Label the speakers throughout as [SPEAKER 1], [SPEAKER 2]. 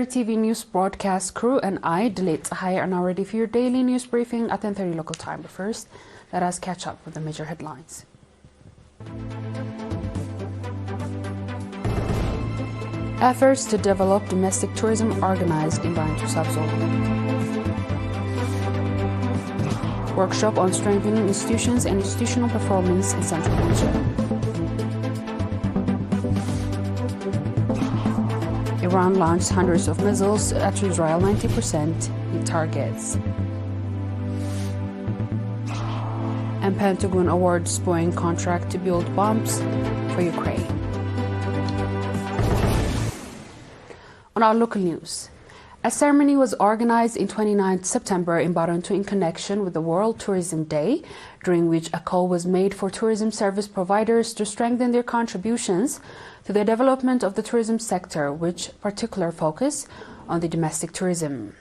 [SPEAKER 1] ERi-TV news broadcast crew and I, Delit Tahai, are now ready for your daily news briefing at 10:30 local time. But first, let us catch up with the major headlines. Efforts to develop domestic tourism organized in Bantu subzone. Workshop on strengthening institutions and institutional performance in Central Asia. Iran launched hundreds of missiles at Israel, 90% hit targets. And Pentagon awards Boeing contract to build bombs for Ukraine. On our local news, a ceremony was organized in 29 September in Barantu in connection with the World Tourism Day, during which a call was made for tourism service providers to strengthen their contributions to the development of the tourism sector, with particular focus on the domestic tourism.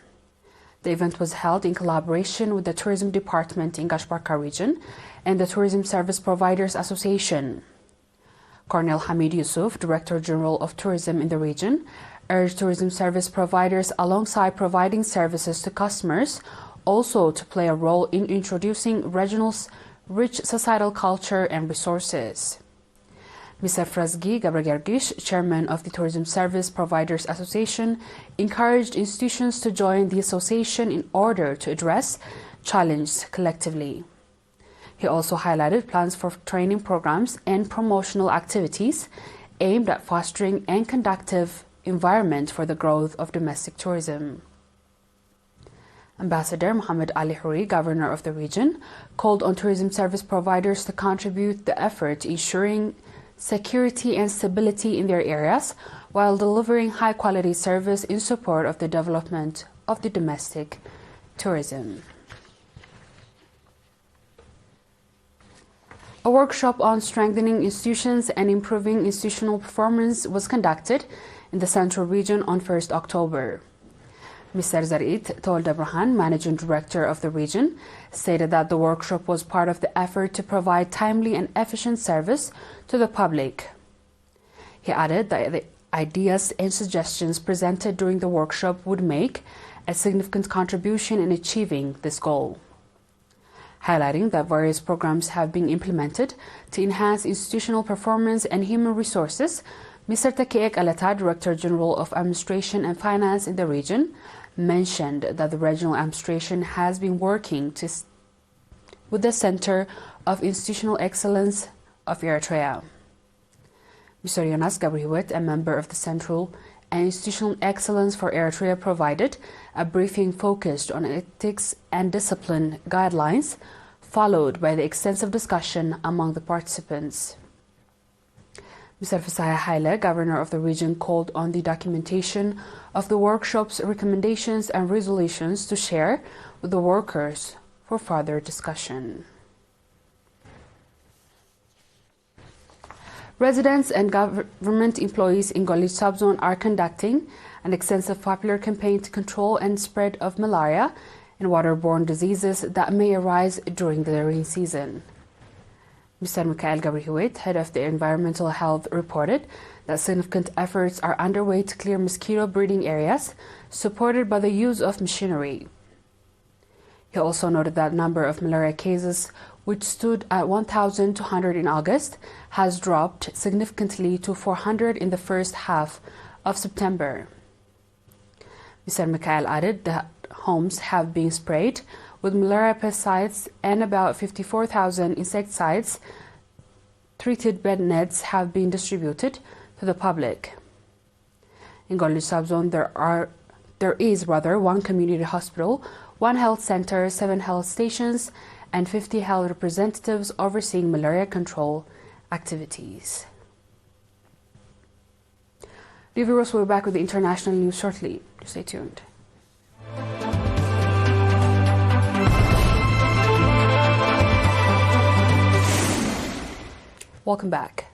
[SPEAKER 1] The event was held in collaboration with the Tourism Department in Gashbarka region and the Tourism Service Providers Association. Colonel Hamid Yusuf, Director General of Tourism in the region, urged tourism service providers, alongside providing services to customers, also to play a role in introducing regional's rich societal culture and resources. Mr. Frazgi Gabragergish, Chairman of the Tourism Service Providers Association, encouraged institutions to join the association in order to address challenges collectively. He also highlighted plans for training programs and promotional activities aimed at fostering a conducive environment for the growth of domestic tourism. Ambassador Mohammed Ali Houri, Governor of the region, called on tourism service providers to contribute the effort ensuring security and stability in their areas while delivering high-quality service in support of the development of the domestic tourism. A workshop on strengthening institutions and improving institutional performance was conducted in the Central Region on 1st October. Mr. Zarit Tol Debrahan, Managing Director of the region, stated that the workshop was part of the effort to provide timely and efficient service to the public. He added that the ideas and suggestions presented during the workshop would make a significant contribution in achieving this goal. Highlighting that various programs have been implemented to enhance institutional performance and human resources, Mr. Takiek Alata, Director General of Administration and Finance in the region, mentioned that the regional administration has been working with the Center of Institutional Excellence of Eritrea. Mr. Jonas Gabrihuet, a member of the Central and Institutional Excellence for Eritrea, provided a briefing focused on ethics and discipline guidelines, followed by the extensive discussion among the participants. Mr. Fasaya Haile, Governor of the region, called on the documentation of the workshop's recommendations and resolutions to share with the workers for further discussion. Residents and government employees in Golij subzone are conducting an extensive popular campaign to control and spread of malaria and waterborne diseases that may arise during the rainy season. Mr. Mikhail Gabrihuet, head of the Environmental Health, reported that significant efforts are underway to clear mosquito breeding areas, supported by the use of machinery. He also noted that the number of malaria cases, which stood at 1,200 in August, has dropped significantly to 400 in the first half of September. Mr. Mikhail added that homes have been sprayed with malaria pesticides and about 54,000 insecticides. Treated bed nets have been distributed to the public. In Golij subzone, there is one community hospital, 1 health center, 7 health stations, and 50 health representatives overseeing malaria control activities. Dear viewers, we'll be back with the international news shortly. Stay tuned. Welcome back.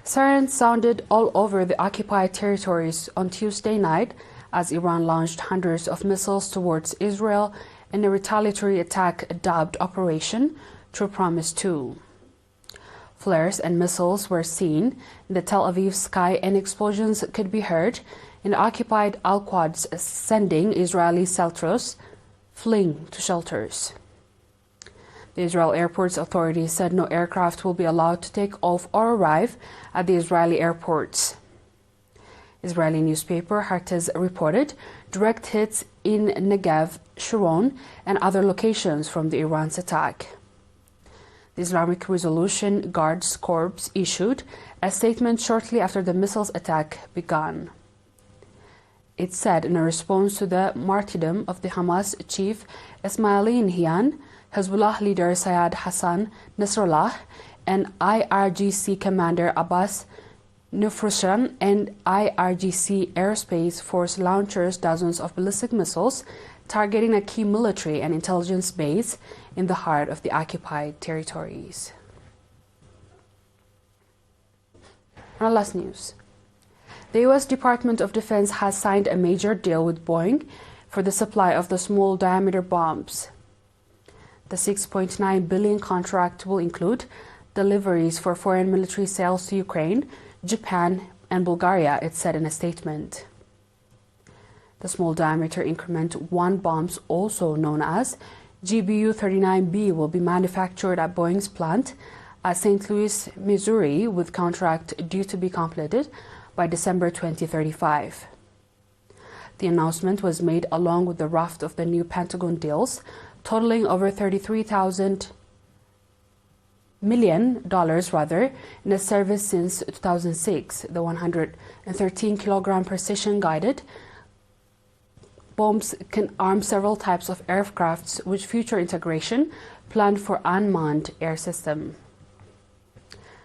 [SPEAKER 1] Sirens sounded all over the occupied territories on Tuesday night as Iran launched hundreds of missiles towards Israel in a retaliatory attack dubbed Operation True Promise 2. Flares and missiles were seen in the Tel Aviv sky and explosions could be heard in the occupied Al-Quds, sending Israeli settlers fleeing to shelters. The Israel Airports Authority said no aircraft will be allowed to take off or arrive at the Israeli airports. Israeli newspaper Haaretz reported direct hits in Negev, Sharon, and other locations from the Iran's attack. The Islamic Resolution Guards Corps issued a statement shortly after the missiles attack began. It said in a response to the martyrdom of the Hamas chief Ismaili Nahyan, Hezbollah leader Sayyad Hassan Nasrallah, and IRGC commander Abbas Nufrushan and IRGC Aerospace Force launchers dozens of ballistic missiles targeting a key military and intelligence base in the heart of the occupied territories. Our last news. The U.S. Department of Defense has signed a major deal with Boeing for the supply of the small diameter bombs. The $6.9 billion contract will include deliveries for foreign military sales to Ukraine, Japan, and Bulgaria, it said in a statement. The small diameter increment 1 bombs, also known as GBU-39B, will be manufactured at Boeing's plant at St. Louis, Missouri, with contract due to be completed by December 2035. The announcement was made along with the raft of the new Pentagon deals, totaling over $33 million in a service since 2006. The 113-kilogram precision-guided bombs can arm several types of aircrafts with future integration planned for unmanned air system.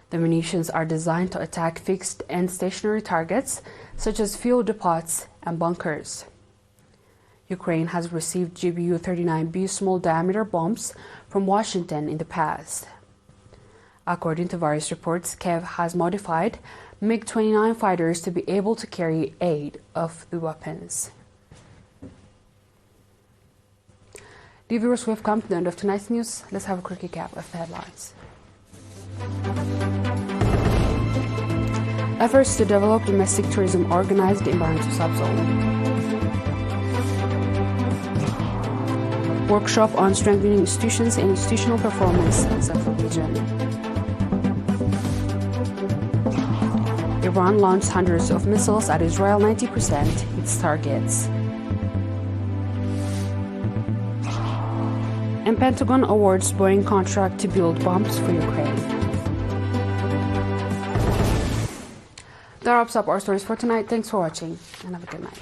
[SPEAKER 1] The munitions are designed to attack fixed and stationary targets such as fuel depots and bunkers. Ukraine has received GBU-39B small diameter bombs from Washington in the past. According to various reports, Kiev has modified MiG-29 fighters to be able to carry 8 of the weapons. Dear viewers, we have come to the end of tonight's news. Let's have a quick recap of the headlines. Efforts to develop domestic tourism organized in Barentu subzone. Workshop on strengthening institutions and institutional performance in Central Region. Iran launched hundreds of missiles at Israel, 90% its targets. And Pentagon awards Boeing contract to build bombs for Ukraine. That wraps up our stories for tonight. Thanks for watching and have a good night.